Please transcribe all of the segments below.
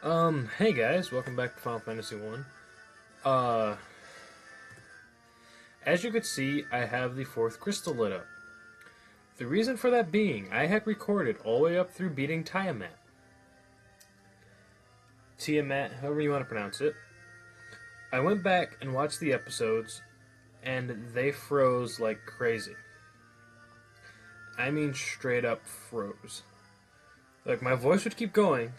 Hey guys, welcome back to Final Fantasy 1. Uh, as you could see, I have the fourth crystal lit up. The reason for that being, I had recorded all the way up through beating Tiamat. Tiamat, however you want to pronounce it. I went back and watched the episodes, and they froze like crazy. I mean, straight up froze. Like, my voice would keep going,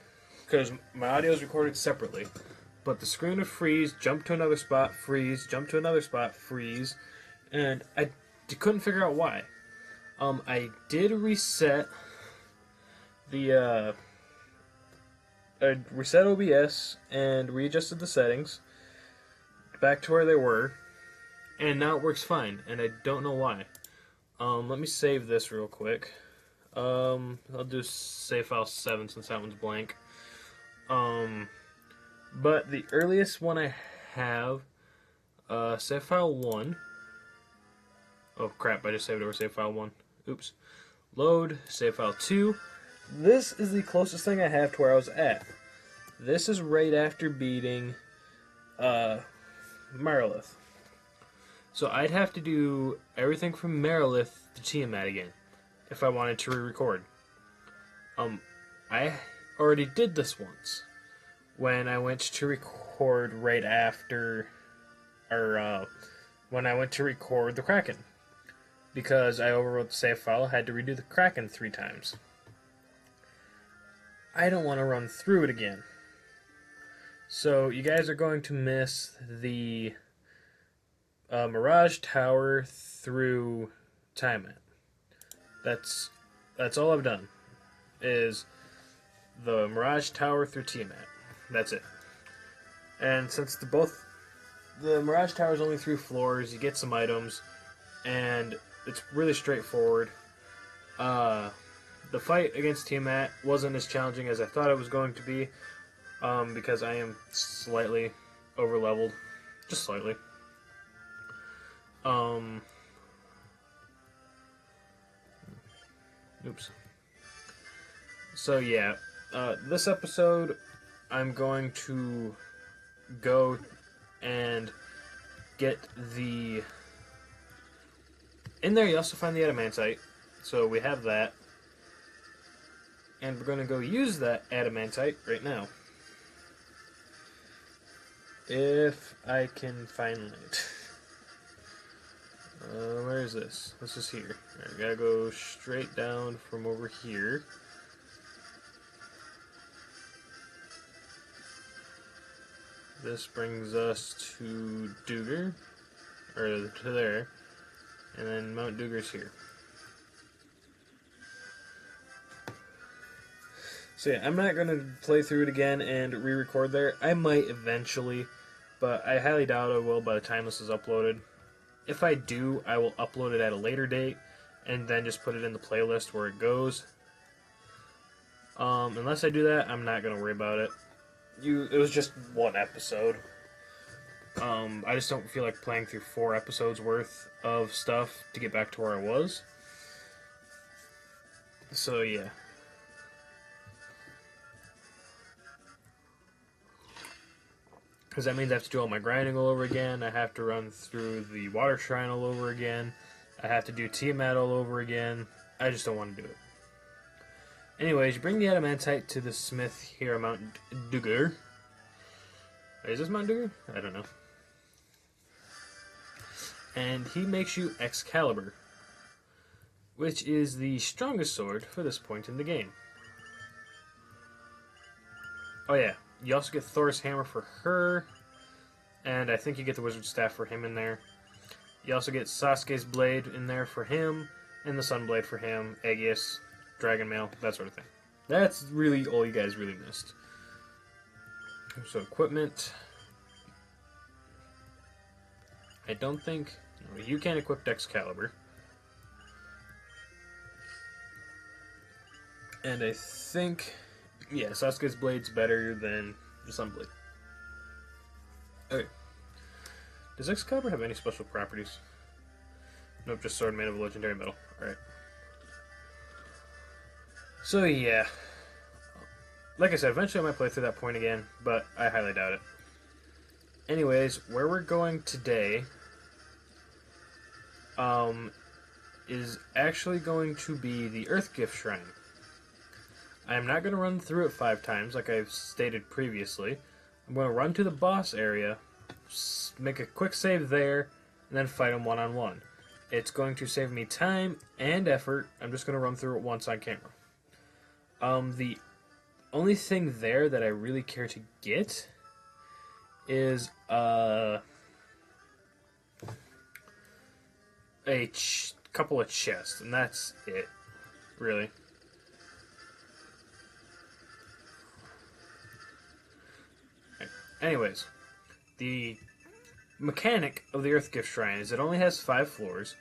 because my audio is recorded separately, but the screen would freeze, jump to another spot, freeze, jump to another spot, freeze, and I couldn't figure out why. I did reset the, I reset OBS and readjusted the settings back to where they were, and now it works fine, and I don't know why. Let me save this real quick. I'll do save file 7 since that one's blank. But the earliest one I have, save file 1. Oh crap, I just saved over save file 1. Oops. Load, save file 2. This is the closest thing I have to where I was at. This is right after beating, Marilith. So I'd have to do everything from Marilith to Tiamat again, if I wanted to re-record. I already did this once, when I went to record right after, or, when I went to record the Kraken. Because I overwrote the save file, had to redo the Kraken 3 times. I don't want to run through it again. So, you guys are going to miss the Mirage Tower through Tiamat. That's all I've done, is the Mirage Tower through Tiamat. That's it. And since the Mirage Tower is only 3 floors, you get some items, and it's really straightforward. The fight against Tiamat wasn't as challenging as I thought it was going to be, because I am slightly over-leveled. Just slightly. Oops. So yeah, this episode, I'm going to go and get the... In there you also find the adamantite, so we have that. And we're going to go use that adamantite right now. If I can find it. Where is this? This is here. Alright, we gotta go straight down from over here. This brings us to Duger, or to there, and then Mount Duger's here. So yeah, I'm not going to play through it again and re-record there. I might eventually, but I highly doubt I will by the time this is uploaded. If I do, I will upload it at a later date, and then just put it in the playlist where it goes. Unless I do that, I'm not going to worry about it. It was just 1 episode. I just don't feel like playing through 4 episodes worth of stuff to get back to where I was. So yeah. Because that means I have to do all my grinding all over again. I have to run through the water shrine all over again. I have to do Tiamat all over again. I just don't want to do it. Anyways, you bring the adamantite to the smith here at Mount Duger. Is this Mount Duger? I don't know. And he makes you Excalibur, which is the strongest sword for this point in the game. Oh yeah, you also get Thor's hammer for her, and I think you get the wizard staff for him in there. You also get Sasuke's blade in there for him, and the sun blade for him, Aegis, dragon mail, that sort of thing. That's really all you guys really missed. So equipment. I don't think... No, you can't equip Excalibur. And I think... Yeah, Sasuke's blade's better than the sun blade. Okay. Does Excalibur have any special properties? Nope, just sword made of legendary metal. Alright. So yeah. like I said, eventually I might play through that point again, but I highly doubt it. Anyways, where we're going today is actually going to be the Earth Gift Shrine. I'm not going to run through it 5 times like I've stated previously. I'm going to run to the boss area, make a quick save there, and then fight him one-on-one. It's going to save me time and effort. I'm just going to run through it once on camera. The only thing there that I really care to get is a couple of chests, and that's it, really. Anyways, the mechanic of the Earth Gift Shrine is it only has 5 floors,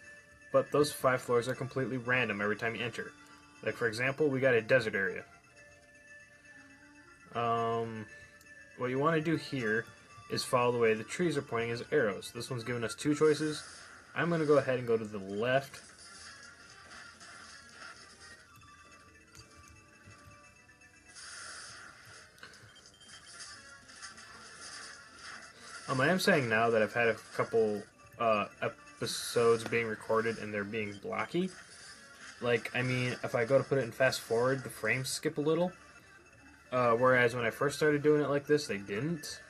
but those 5 floors are completely random every time you enter. Like, for example, we got a desert area. What you want to do here is follow the way the trees are pointing as arrows. This one's giving us 2 choices. I'm going to go ahead and go to the left. I am saying now that I've had a couple episodes being recorded and they're being blocky. Like, I mean, if I go to put it in fast forward, the frames skip a little. Whereas when I first started doing it like this, they didn't.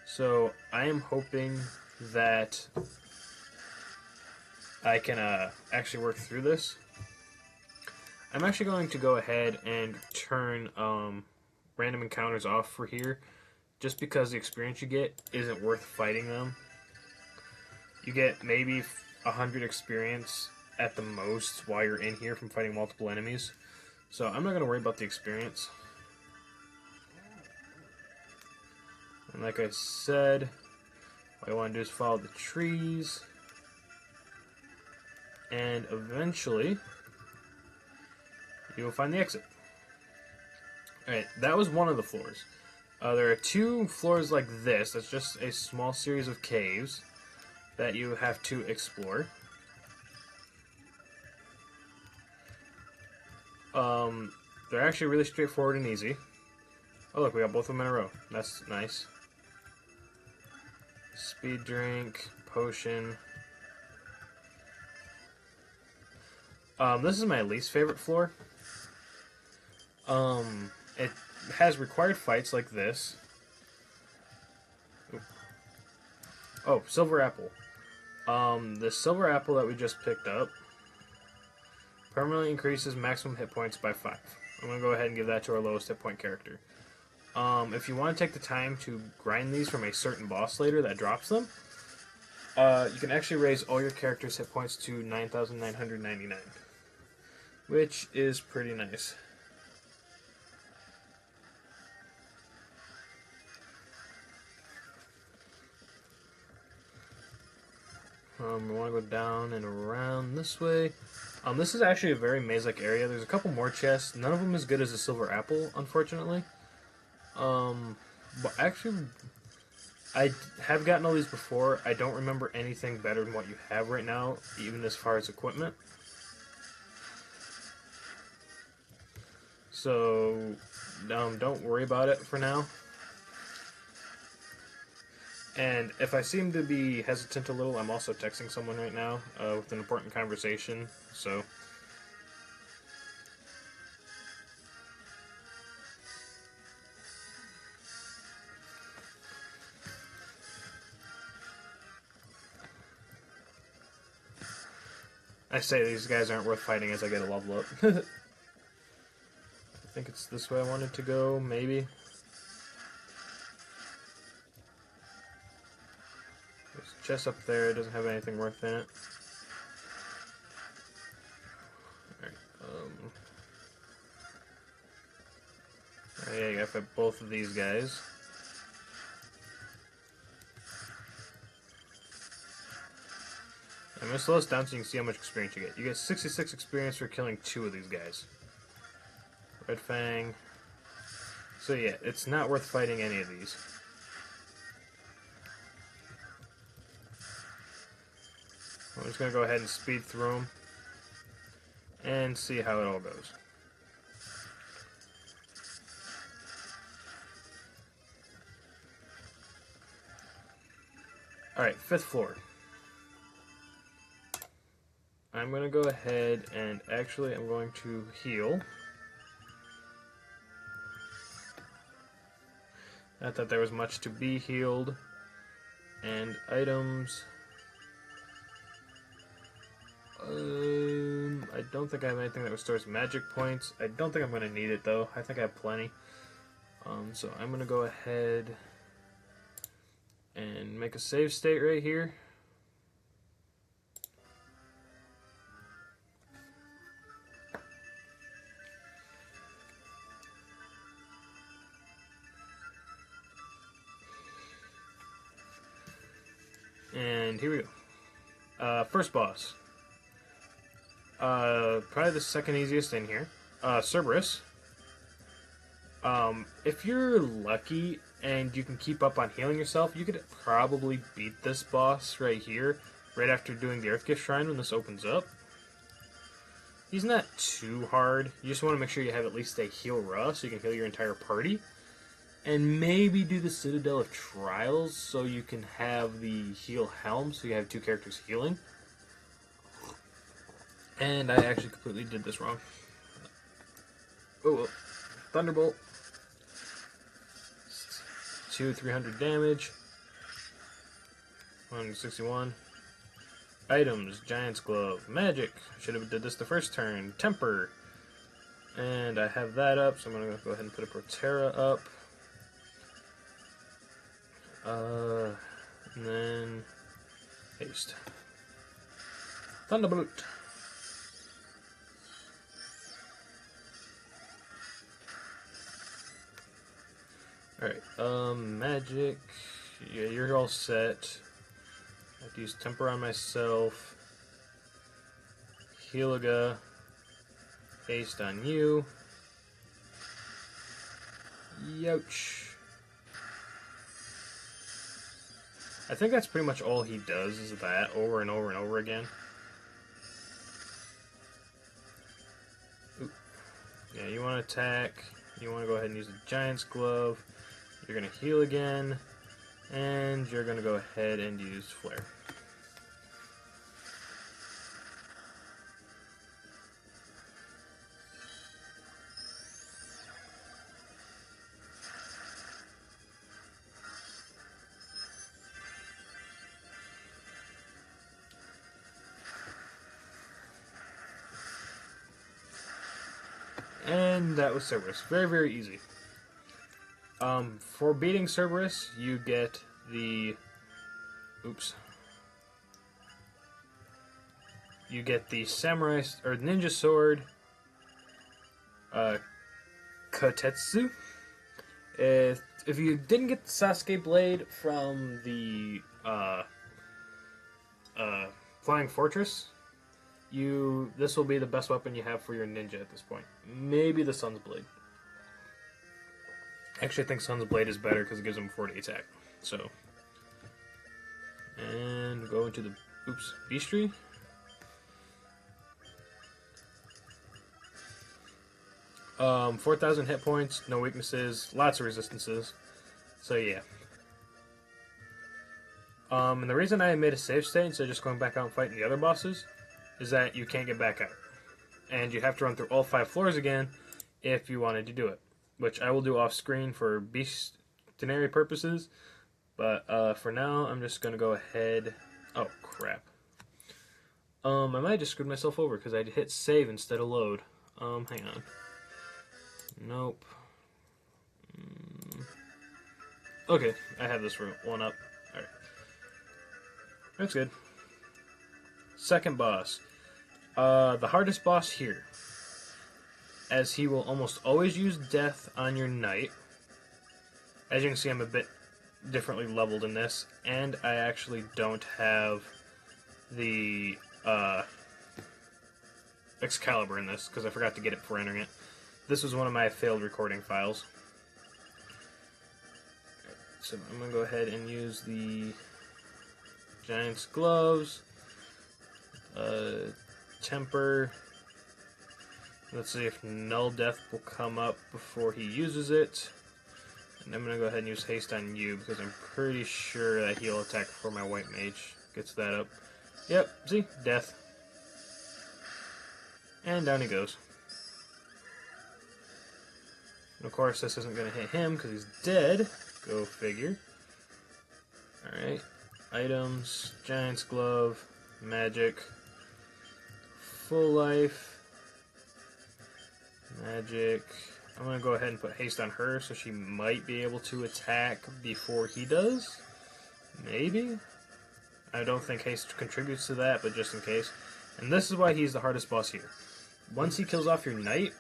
So I am hoping that I can actually work through this. I'm actually going to go ahead and turn random encounters off for here, just because the experience you get isn't worth fighting them. You get maybe 100 experience at the most while you're in here from fighting multiple enemies. So I'm not going to worry about the experience. And like I said, what I want to do is follow the trees. And eventually, you will find the exit. Alright, that was one of the floors. There are 2 floors like this. That's just a small series of caves that you have to explore. They're actually really straightforward and easy. Oh look, we got both of them in a row. That's nice. Speed drink, potion. This is my least favorite floor. It has required fights like this. Oh, silver apple. The silver apple that we just picked up permanently increases maximum hit points by 5. I'm going to go ahead and give that to our lowest hit point character. If you want to take the time to grind these from a certain boss later that drops them, you can actually raise all your character's hit points to 9,999, which is pretty nice. We want to go down and around this way. This is actually a very maze-like area. There's a couple more chests. None of them as good as a silver apple, unfortunately. But actually, I have gotten all these before. I don't remember anything better than what you have right now, even as far as equipment. So, don't worry about it for now. And if I seem to be hesitant a little, I'm also texting someone right now with an important conversation, so... I say these guys aren't worth fighting as I get a level up. I think it's this way I wanted to go, maybe. There's a chest up there, it doesn't have anything worth in it. Alright, yeah, you gotta fight both of these guys. I'm going to slow this down so you can see how much experience you get. You get 66 experience for killing 2 of these guys. Red Fang. So yeah, it's not worth fighting any of these. I'm just going to go ahead and speed through them and see how it all goes. Alright, 5th floor. I'm going to go ahead and actually I'm going to heal. Not that there was much to be healed. And items. I don't think I have anything that restores magic points. I don't think I'm going to need it though. I think I have plenty. So I'm going to go ahead and make a save state right here. And here we go. First boss. Probably the second easiest in here. Cerberus. If you're lucky and you can keep up on healing yourself, you could probably beat this boss right here, right after doing the Earth Gift Shrine when this opens up. He's not too hard. You just want to make sure you have at least a heal Ra, so you can heal your entire party. And maybe do the Citadel of Trials, so you can have the heal Helm, so you have 2 characters healing. And I actually completely did this wrong. Oh, well. Thunderbolt. 300 damage. 161. Items, Giant's Glove, Magic. Should have did this the first turn. Temper. And I have that up, so I'm going to go ahead and put a Protera up. And then haste. Thunderbolt. Alright, magic. Yeah, you're all set. I have to use temper on myself. Heliga. Haste on you. Youch. I think that's pretty much all he does, is that, over and over and over again. Ooh. Yeah, you want to attack. You want to go ahead and use the Giant's Glove. You're going to heal again. And you're going to go ahead and use Flare. And that was Cerberus. Very, very easy. For beating Cerberus, you get the... Oops. You get the Samurai... or Ninja Sword... Kotetsu. If you didn't get the Sasuke Blade from the... Flying Fortress... This will be the best weapon you have for your ninja at this point. Maybe the Sun's Blade. Actually, I think Sun's Blade is better because it gives him 40 attack. So, and go into the Beastry. Um, 4,000 hit points, no weaknesses, lots of resistances. So yeah. And the reason I made a save state instead of just going back out and fighting the other bosses is that you can't get back out. And you have to run through all 5 floors again if you wanted to do it. Which I will do off screen for beastinary purposes. But for now, I'm just going to go ahead... Oh, crap. I might have just screwed myself over because I hit save instead of load. Hang on. Nope. Okay, I have this one up. Alright. That's good. Second boss. The hardest boss here, as he will almost always use death on your knight. As you can see, I'm a bit differently leveled in this, and I actually don't have the Excalibur in this, because I forgot to get it before entering it. This was one of my failed recording files. So I'm going to go ahead and use the Giant's Gloves. Temper. Let's see if Null Death will come up before he uses it. And I'm going to go ahead and use haste on you because I'm pretty sure that he'll attack before my white mage gets that up. Yep, see? Death. And down he goes. And of course, this isn't going to hit him because he's dead. Go figure. Alright. Items, Giant's Glove, Magic, Full Life, Magic. I'm going to go ahead and put haste on her so she might be able to attack before he does. Maybe? I don't think haste contributes to that, but just in case. And this is why he's the hardest boss here. Once he kills off your knight,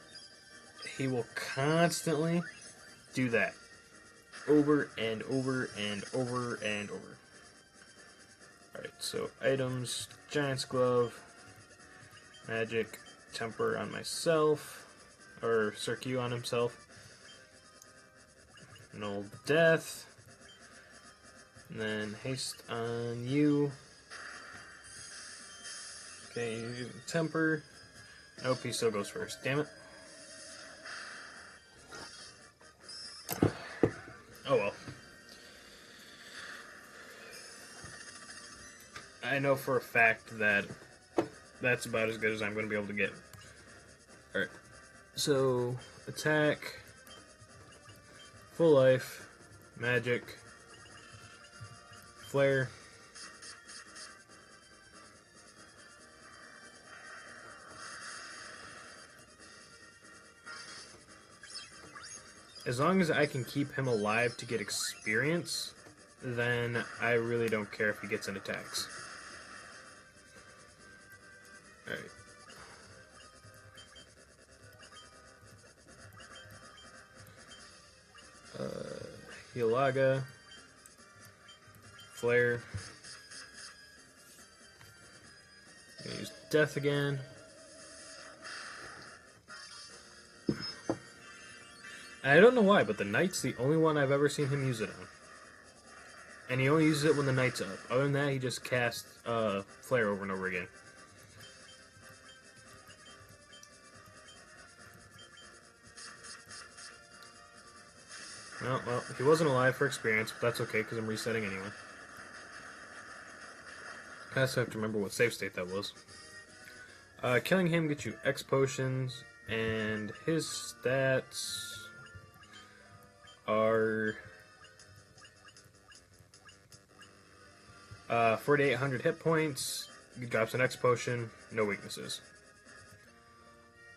he will constantly do that. Over and over and over and over. Alright, so items, Giant's Glove, Magic, Temper on myself. Or Cirque on himself. Null Death. And then haste on you. Okay, Temper. Nope, he still goes first. Damn it. Oh well. I know for a fact that that's about as good as I'm going to be able to get. Alright. So, attack, full life, magic, flare, as long as I can keep him alive to get experience, then I really don't care if he gets in attacks. Alright. Hilaga, Flare, I'm gonna use Death again. I don't know why, but the Knight's the only one I've ever seen him use it on. And he only uses it when the Knight's up. Other than that, he just casts Flare over and over again. Well, he wasn't alive for experience, but that's okay, because I'm resetting anyway. I also have to remember what save state that was. Killing him gets you X potions, and his stats are 4,800 hit points, he drops an X potion, no weaknesses.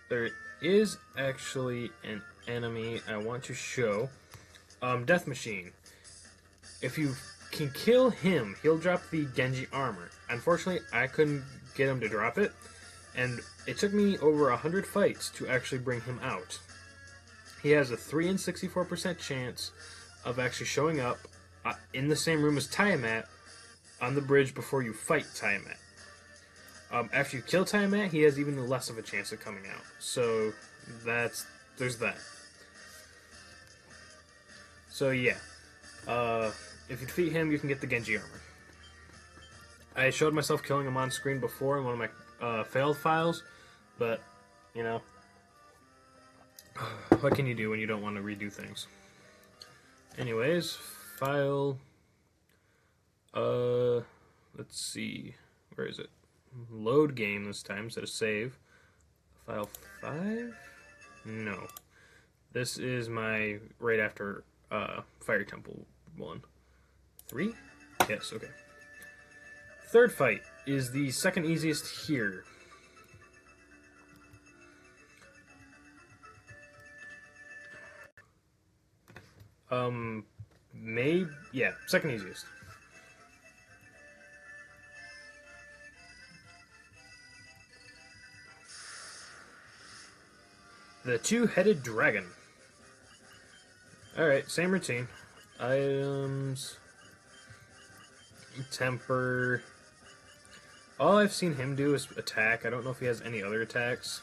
There is actually an enemy I want to show. Death Machine. If you can kill him, he'll drop the Genji armor. Unfortunately, I couldn't get him to drop it, and it took me over 100 fights to actually bring him out. He has a 3 in 64% chance of actually showing up in the same room as Tiamat on the bridge before you fight Tiamat. After you kill Tiamat, he has even less of a chance of coming out. So there's that. So yeah, if you defeat him, you can get the Genji armor. I showed myself killing him on screen before in one of my failed files, but, you know, what can you do when you don't want to redo things? Anyways, file, let's see, where is it? Load game this time instead of save. File 5? No. This is my right after Fire Temple one. 3? Yes, okay. Third fight is the second easiest here. Yeah, second easiest. The Two-Headed Dragon. Alright, same routine. Items, temper. All I've seen him do is attack. I don't know if he has any other attacks.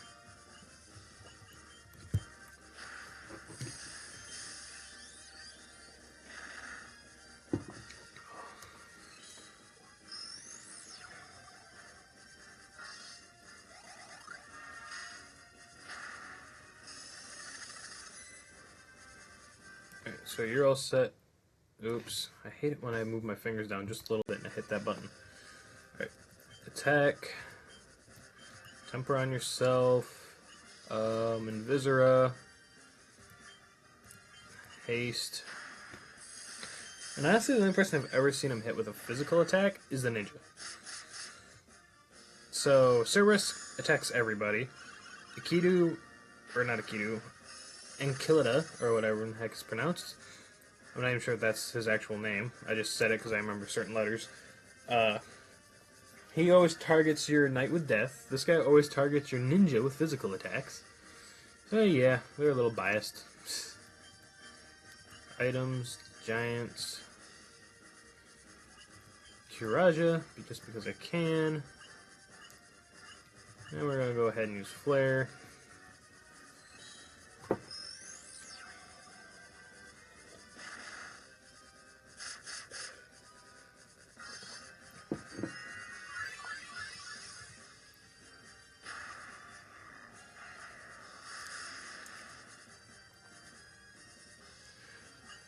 Alright, so you're all set. Oops. I hate it when I move my fingers down just a little bit and I hit that button. Alright. Attack. Temper on yourself. Invisora. Haste. And honestly, the only person I've ever seen him hit with a physical attack is the ninja. So, Cerberus attacks everybody. Akidu, or not Akidu, Enkilida, or whatever the heck it's pronounced. I'm not even sure if that's his actual name. I just said it because I remember certain letters. He always targets your knight with death. This guy always targets your ninja with physical attacks. So yeah, they're a little biased. Items, giants, Kiraja, just because I can. And we're gonna go ahead and use Flare.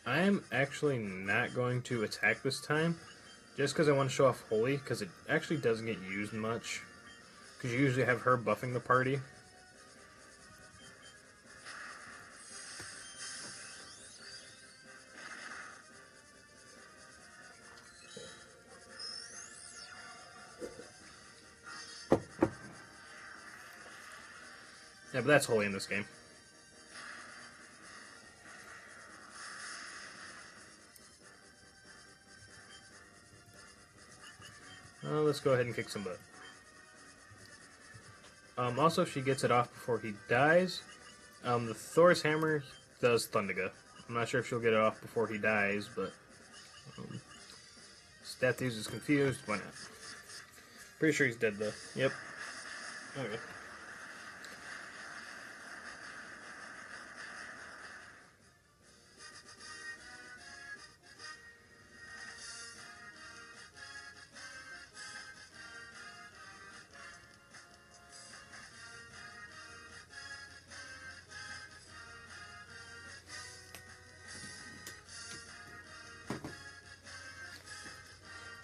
I'm actually not going to attack this time, just because I want to show off Holy, because it actually doesn't get used much, because you usually have her buffing the party. Yeah, but that's Holy in this game. Let's go ahead and kick some butt. Also, if she gets it off before he dies, the Thor's Hammer does Thundiga. I'm not sure if she'll get it off before he dies, but Stathius is confused. Why not? Pretty sure he's dead, though. Yep. Okay.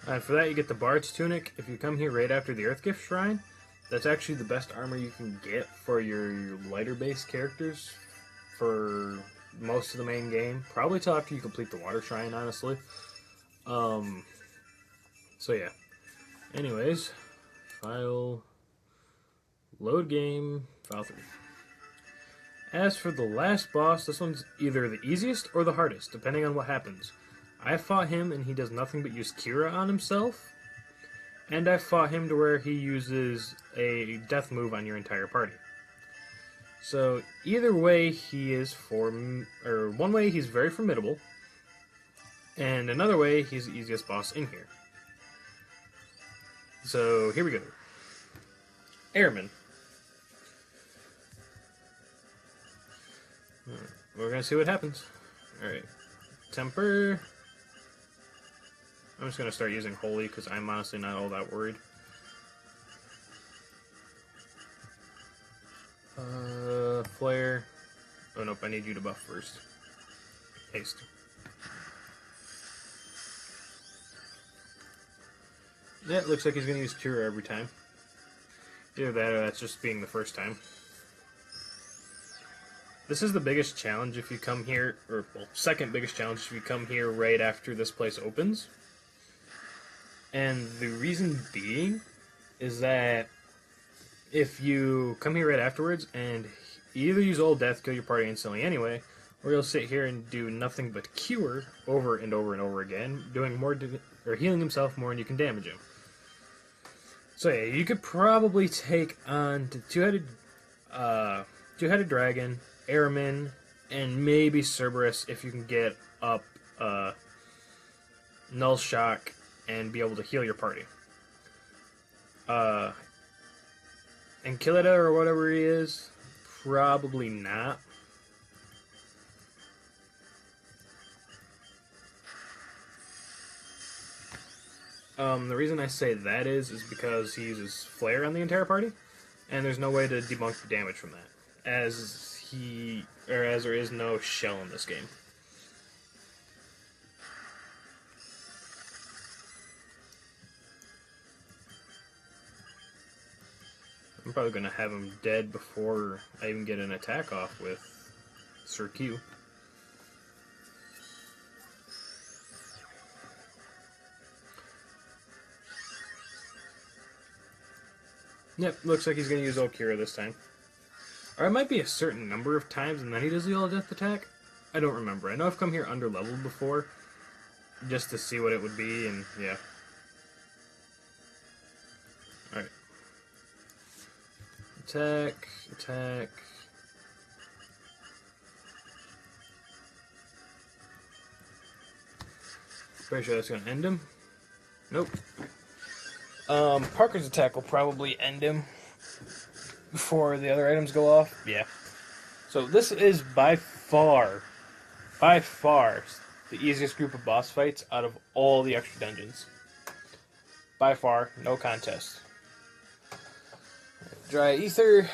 And for that, you get the Bard's Tunic. If you come here right after the Earth Gift Shrine, that's actually the best armor you can get for your lighter-based characters for most of the main game. Probably till after you complete the Water Shrine, honestly. So yeah. Anyways, file, load game, file 3. As for the last boss, this one's either the easiest or the hardest, depending on what happens. I fought him and he does nothing but use Kira on himself. And I fought him to where he uses a death move on your entire party. So either way, he is one way he's very formidable, and another way he's the easiest boss in here. So here we go. Airman. We're gonna see what happens. Alright. Temper. I'm just going to start using Holy because I'm honestly not all that worried. Flare. Oh nope, I need you to buff first. Haste. Yeah, it looks like he's going to use Cure every time. Either that or that's just being the first time. This is the biggest challenge if you come here, or well, second biggest challenge if you come here right after this place opens. And the reason being is that if you come here right afterwards and you either use Old Death, kill your party instantly anyway, or you'll sit here and do nothing but Cure over and over and over again, doing more or healing himself more, and you can damage him. So yeah, you could probably take on the two-headed dragon, Airman, and maybe Cerberus if you can get up Null Shock and be able to heal your party. Enkilida or whatever he is, probably not. The reason I say that is because he uses Flare on the entire party, and there's no way to debunk the damage from that, as there is no shell in this game. I'm probably going to have him dead before I even get an attack off with Sir Q. Yep, looks like he's going to use Okira this time. Or it might be a certain number of times and then he does the all-death attack. I don't remember. I know I've come here under-leveled before just to see what it would be, and yeah. Alright. Attack, attack. Pretty sure that's going to end him. Nope. Parker's attack will probably end him before the other items go off. Yeah. So this is by far, the easiest group of boss fights out of all the extra dungeons. By far, no contest. Dry Ether.